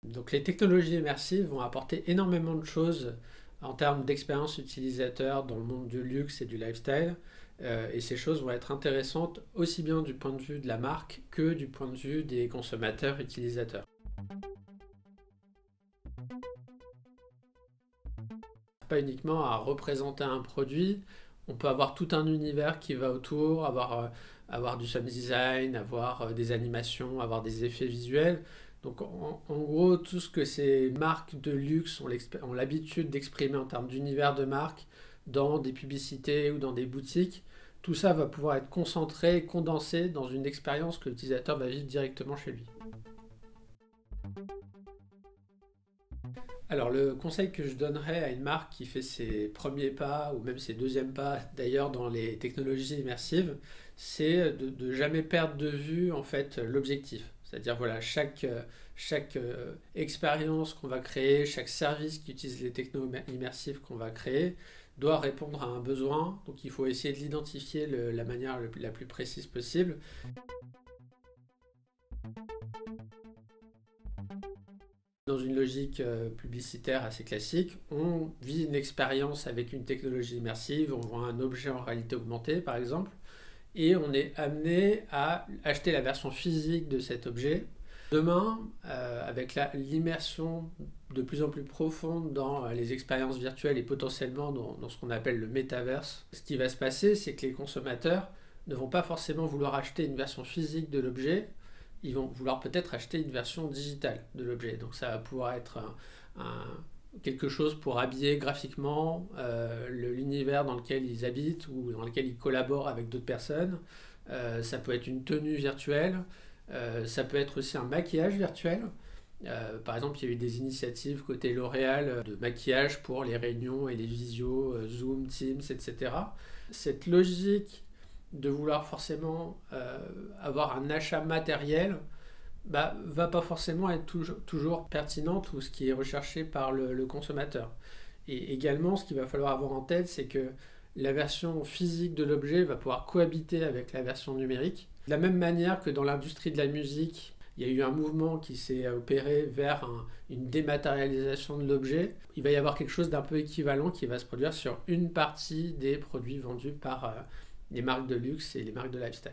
Donc les technologies immersives vont apporter énormément de choses en termes d'expérience utilisateur dans le monde du luxe et du lifestyle. Et ces choses vont être intéressantes aussi bien du point de vue de la marque que du point de vue des consommateurs utilisateurs. Pas uniquement à représenter un produit, on peut avoir tout un univers qui va autour, avoir du sound design, avoir des animations, avoir des effets visuels. Donc en gros, tout ce que ces marques de luxe ont l'habitude d'exprimer en termes d'univers de marque dans des publicités ou dans des boutiques, tout ça va pouvoir être concentré et condensé dans une expérience que l'utilisateur va vivre directement chez lui. Alors le conseil que je donnerais à une marque qui fait ses premiers pas ou même ses deuxièmes pas d'ailleurs dans les technologies immersives, c'est de jamais perdre de vue en fait l'objectif. C'est-à-dire voilà, chaque expérience qu'on va créer, chaque service qui utilise les technos immersifs qu'on va créer doit répondre à un besoin. Donc il faut essayer de l'identifier la manière la plus précise possible. Dans une logique publicitaire assez classique, on vit une expérience avec une technologie immersive, on voit un objet en réalité augmentée par exemple, et on est amené à acheter la version physique de cet objet. Demain, avec l'immersion de plus en plus profonde dans les expériences virtuelles et potentiellement dans ce qu'on appelle le métaverse, ce qui va se passer, c'est que les consommateurs ne vont pas forcément vouloir acheter une version physique de l'objet, ils vont vouloir peut-être acheter une version digitale de l'objet. Donc ça va pouvoir être quelque chose pour habiller graphiquement l'univers dans lequel ils habitent ou dans lequel ils collaborent avec d'autres personnes. Ça peut être une tenue virtuelle, ça peut être aussi un maquillage virtuel. Par exemple, il y a eu des initiatives côté L'Oréal de maquillage pour les réunions et les visios, Zoom, Teams, etc. Cette logique de vouloir forcément avoir un achat matériel va pas forcément être toujours pertinente ou ce qui est recherché par le consommateur. Et également, ce qu'il va falloir avoir en tête, c'est que la version physique de l'objet va pouvoir cohabiter avec la version numérique. De la même manière que dans l'industrie de la musique, il y a eu un mouvement qui s'est opéré vers une dématérialisation de l'objet. Il va y avoir quelque chose d'un peu équivalent qui va se produire sur une partie des produits vendus par les marques de luxe et les marques de lifestyle.